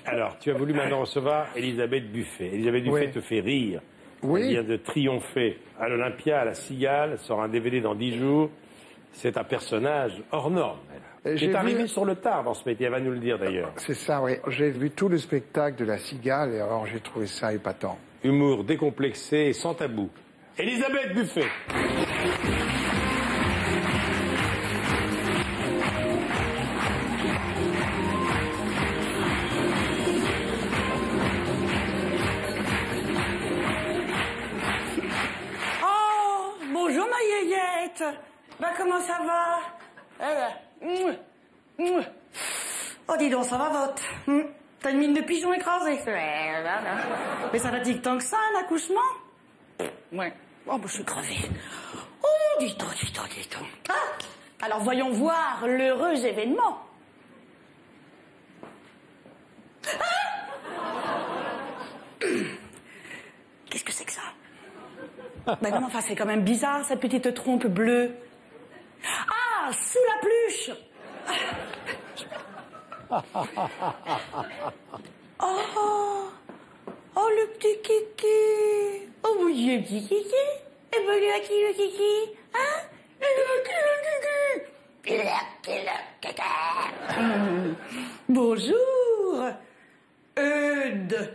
Alors, tu as voulu maintenant recevoir Elisabeth Buffet. Elisabeth Buffet te fait rire. Oui. Elle vient de triompher à l'Olympia, à la Cigale, sort un DVD dans 10 jours. C'est un personnage hors norme. Elle est arrivée sur le tard dans ce métier, elle va nous le dire d'ailleurs. C'est ça, oui. J'ai vu tout le spectacle de la Cigale et alors j'ai trouvé ça épatant. Humour décomplexé et sans tabou. Elisabeth Buffet. Oh, bonjour ma yéyette. Bah comment ça va? Oh dis donc, ça va vote. T'as une mine de pigeon écrasée. Mais ça fatigue tant que ça, un accouchement? Ouais. Oh, bah, je suis crevée. Oh, dis donc. Ah, alors voyons voir l'heureux événement. Ah, qu'est-ce que c'est que ça? Ben non, enfin, c'est quand même bizarre, cette petite trompe bleue. Ah, sous la pluche. Oh, le petit kiki. Oh, oui, le petit kiki. Et ben, lui, à qui le kiki? Hein? Bonjour, Eudes.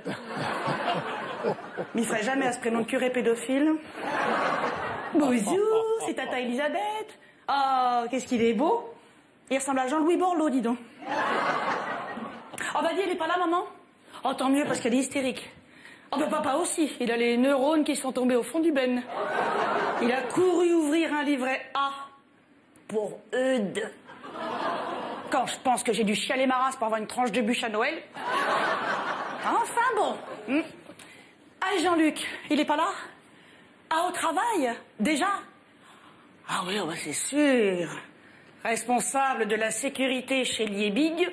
Mais il ferait jamais à ce prénom de curé pédophile. Bonjour, c'est Tata Elisabeth. Oh, qu'est-ce qu'il est beau. Il ressemble à Jean-Louis Borloo, dis donc. Oh, bah dis, elle est pas là, maman? Oh, tant mieux, parce qu'elle est hystérique. Oh, bah papa aussi, il a les neurones qui sont tombés au fond du ben. Il a couru ouvrir un livret A pour Eudes. Quand je pense que j'ai dû chialer ma race pour avoir une tranche de bûche à Noël. Enfin bon. Ah, Jean-Luc, il est pas là? Ah, au travail? Déjà? Ah oui, oh, bah, c'est sûr. Responsable de la sécurité chez Liebig.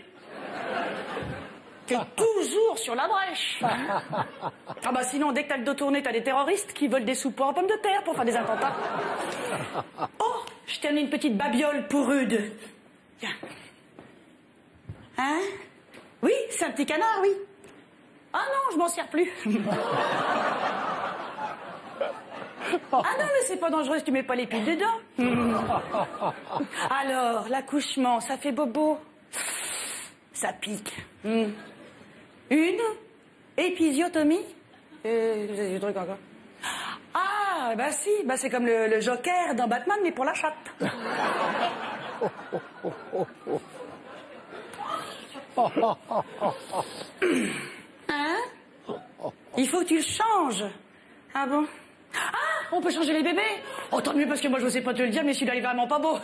T'es toujours sur la brèche. Ah bah sinon, dès que t'as le dos tourné, t'as des terroristes qui volent des soupes en pommes de terre pour faire des attentats. Oh, je t'ai amené une petite babiole pour Eudes. Tiens. Hein? Oui, c'est un petit canard, oui. Ah non, je m'en sers plus. Ah non, mais c'est pas dangereux si tu mets pas les piles dedans. Alors, l'accouchement, ça fait bobo. Ça pique. Une épisiotomie. Du truc encore. Ah, bah si, bah c'est comme le Joker dans Batman, mais pour la chatte. Hein? Il faut que tu le changes. Ah bon? Ah, on peut changer les bébés? Oh, tant mieux, parce que moi je sais pas te le dire, mais celui-là il est vraiment pas beau.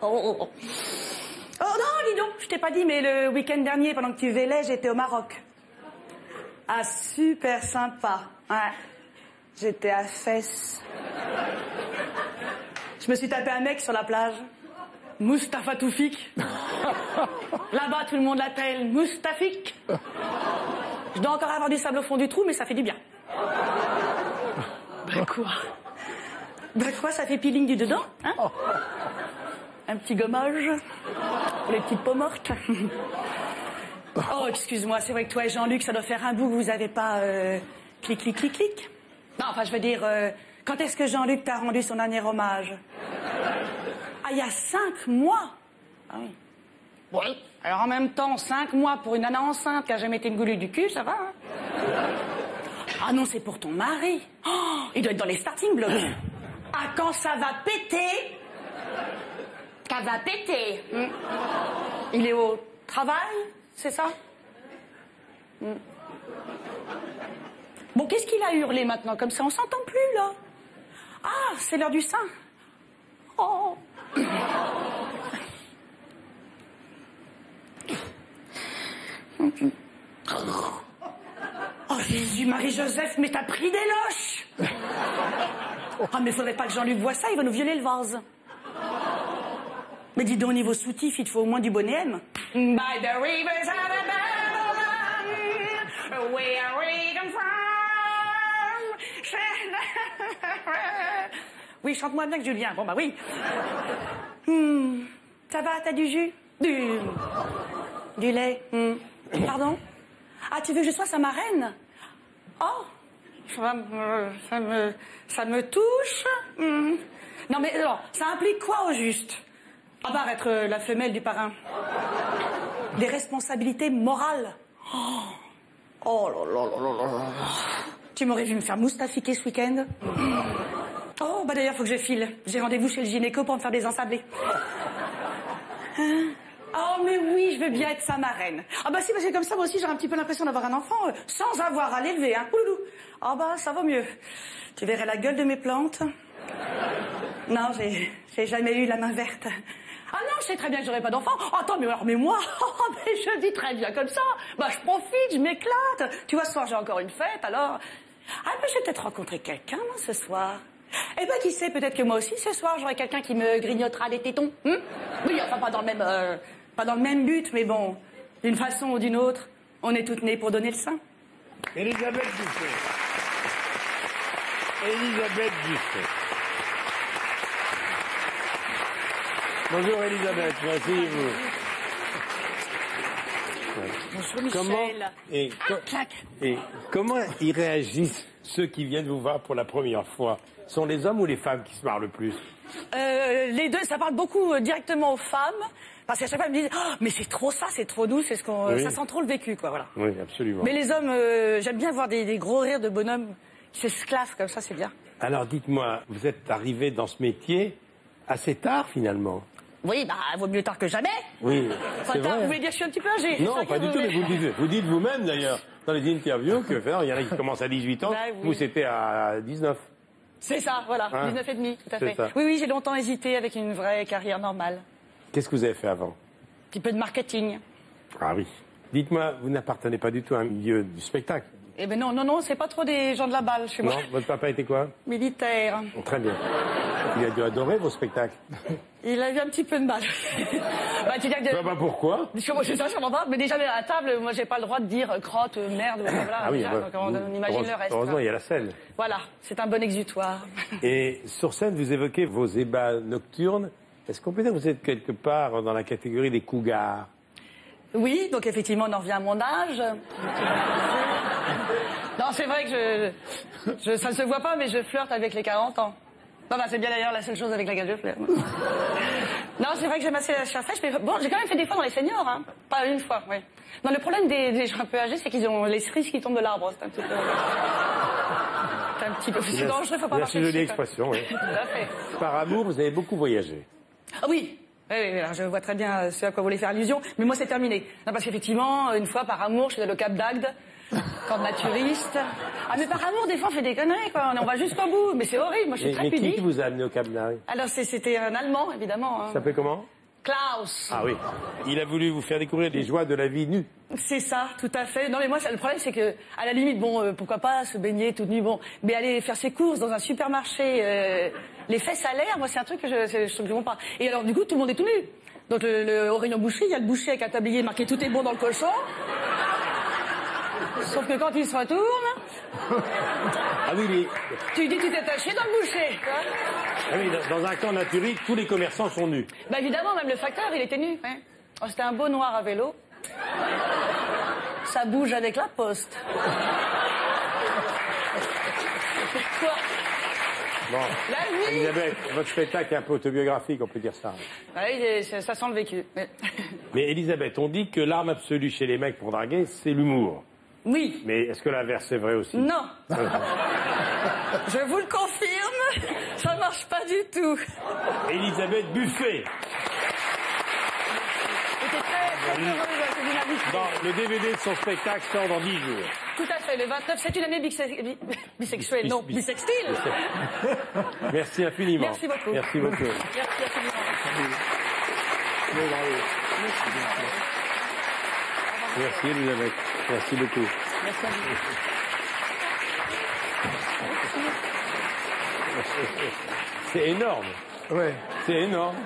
Oh non, dis donc, je t'ai pas dit, mais le week-end dernier, pendant que tu vélais, j'étais au Maroc. Ah, super sympa. Ouais. J'étais à Fès. Je me suis tapé un mec sur la plage. Mustapha Toufik. Là-bas, tout le monde l'appelle Moustafik. Je dois encore avoir du sable au fond du trou, mais ça fait du bien. Ben quoi? Ben quoi, ça fait peeling du dedans, hein? Un petit gommage pour les petites peaux mortes. Oh, excuse-moi, c'est vrai que toi et Jean-Luc, ça doit faire un bout que vous avez pas clic. Non, enfin, je veux dire, quand est-ce que Jean-Luc t'a rendu son dernier hommage? Ah, il y a 5 mois. Ah oui. Oui. Alors en même temps, 5 mois pour une nana enceinte qui a jamais été engoulue du cul, ça va, hein? Ah non, c'est pour ton mari. Oh, il doit être dans les starting blocks. Ah, quand ça va péter... Ça va péter. Il est au travail, c'est ça? Bon, qu'est-ce qu'il a hurlé maintenant? Comme ça, on s'entend plus, là. Ah, c'est l'heure du sein. Oh. Oh, Jésus, Marie-Joseph, mais t'as pris des loches. Ah, mais faudrait pas que Jean-Luc voie ça, il va nous violer le vase. Mais dis donc, au niveau soutif, il te faut au moins du bonnet M. By the rivers of the Babylon, where we come from. Oui, chante moins bien que Julien. Bon, bah oui. Ça va, t'as du jus? Du lait. Pardon? Ah, tu veux que je sois sa marraine? Oh, ça me touche. Non, mais alors, ça implique quoi au juste? À part être la femelle du parrain. Des responsabilités morales. Oh là là là là là. Tu m'aurais vu me faire moustafiquer ce week-end. Oh, bah d'ailleurs, faut que je file. J'ai rendez-vous chez le gynéco pour me faire des ensablés. Oh, mais oui, je veux bien être sa marraine. Ah bah si, parce que comme ça, moi aussi, j'aurais un petit peu l'impression d'avoir un enfant sans avoir à l'élever, hein. Ouloulou. Ah bah, ça vaut mieux. Tu verrais la gueule de mes plantes. Non, j'ai jamais eu la main verte. Ah non, je sais très bien que j'aurai pas d'enfant. Oh, attends, mais moi, mais je vis très bien comme ça. Bah, je profite, je m'éclate. Tu vois, ce soir, j'ai encore une fête, alors... Ah, ben, je vais peut-être rencontrer quelqu'un, moi, ce soir. Eh ben, qui sait, peut-être que moi aussi, ce soir, j'aurai quelqu'un qui me grignotera des tétons. Oui, enfin, pas dans le même but, mais bon, d'une façon ou d'une autre, on est toutes nées pour donner le sein. Elisabeth Buffet. Elisabeth Buffet. Bonjour Elisabeth, merci vous. Bonjour Michel. Comment ils réagissent ceux qui viennent vous voir pour la première fois? Ce sont les hommes ou les femmes qui se marrent le plus? Les deux, ça parle beaucoup directement aux femmes. Parce qu'à chaque fois, elles me disent « Oh, mais c'est trop ça, c'est trop doux, c'est ce qu'on, oui. Ça sent trop le vécu, quoi, voilà. » Oui, absolument. Mais les hommes, j'aime bien voir des gros rires de bonhommes qui s'esclavent comme ça, c'est bien. Alors dites-moi, vous êtes arrivé dans ce métier assez tard finalement? Oui, bah, vaut mieux tard que jamais. Oui, c'est tard, vrai. vous voulez dire que je suis un petit peu âgé? Non, pas du tout, mais vous le dites. Vous dites vous-même d'ailleurs, dans les interviews, que il y en a qui commencent à 18 ans, bah, oui. vous c'était à 19. C'est ça, voilà, Hein 19 et demi, tout à fait. Ça. Oui, j'ai longtemps hésité avec une vraie carrière normale. Qu'est-ce que vous avez fait avant? Un petit peu de marketing. Ah oui. Dites-moi, vous n'appartenez pas du tout à un milieu du spectacle? Eh ben non, c'est pas trop des gens de la balle chez moi. Non, votre papa était quoi? Militaire. Oh, très bien. Il a dû adorer vos spectacles. Il a eu un petit peu de mal. Bah, tu dis que Bah, pourquoi? Je sais sûrement pas, mais déjà à la table, moi j'ai pas le droit de dire crotte, merde, voilà. Ah oui, déjà, donc on imagine le reste. Heureusement, il y a la scène. Voilà, c'est un bon exutoire. Et sur scène, vous évoquez vos ébats nocturnes. Est-ce qu'on peut dire que vous êtes quelque part dans la catégorie des cougars? Oui, donc effectivement, on en revient à mon âge. Non, c'est vrai que ça ne se voit pas, mais je flirte avec les 40 ans. Non, bah, c'est bien d'ailleurs la seule chose avec laquelle je flirte. Non, c'est vrai que j'aime assez la chair fraîche, mais bon, j'ai quand même fait des fois dans les seniors, hein. Pas une fois, oui. Non, le problème des gens un peu âgés, c'est qu'ils ont les cerises qui tombent de l'arbre. C'est un petit peu... C'est un petit peu... C'est dangereux, faut pas marcher dessus. C'est une jolie expression, oui. Tout à fait. Par amour, vous avez beaucoup voyagé. Ah oui. Oui, alors je vois très bien ce à quoi vous voulez faire allusion, mais moi c'est terminé. Non, parce qu'effectivement, une fois par amour, je suis allée au Cap d'Agde, camp de naturiste. Ah mais par amour, des fois on fait des conneries, quoi. On va jusqu'au bout, mais c'est horrible, moi je suis très mais pudique. qui vous a amené au Cap d'Agde? Alors c'était un Allemand, évidemment. Hein. Ça s'appelle comment? Klaus. Ah oui. Il a voulu vous faire découvrir les joies de la vie nue. C'est ça, tout à fait. Non mais moi, le problème c'est que, à la limite, bon, pourquoi pas se baigner toute nue, bon, mais aller faire ses courses dans un supermarché, les fesses à l'air, moi c'est un truc que je trouve que je ne pas. Et alors du coup, tout le monde est tout nu. Donc au rayon boucherie, il y a le boucher avec un tablier marqué tout est bon dans le cochon. Sauf que quand il se retourne, Ah oui, tu dis tu t'es attaché dans le boucher. Ah oui, dans un camp naturiste, tous les commerçants sont nus. Bah évidemment, même le facteur, il était nu. Hein. Oh, c'était un beau noir à vélo. Ça bouge avec la poste. Quoi? Bon, La nuit. Elisabeth, votre spectacle est un peu autobiographique, on peut dire ça. Oui, ça sent le vécu. Mais Elisabeth, on dit que l'arme absolue chez les mecs pour draguer, c'est l'humour. Oui. Mais est-ce que l'inverse est vrai aussi? Non. Je vous le confirme, ça marche pas du tout. Elisabeth Buffet. J'étais très heureuse avec cette dynamique. Bon, le DVD de son spectacle sort dans 10 jours. Tout à fait, le 29, c'est une année bisexuelle, non, bisextile. Merci infiniment. Merci beaucoup. Merci beaucoup. Merci infiniment. Merci Elisabeth. Merci beaucoup. Merci à vous. C'est énorme. Ouais. C'est énorme.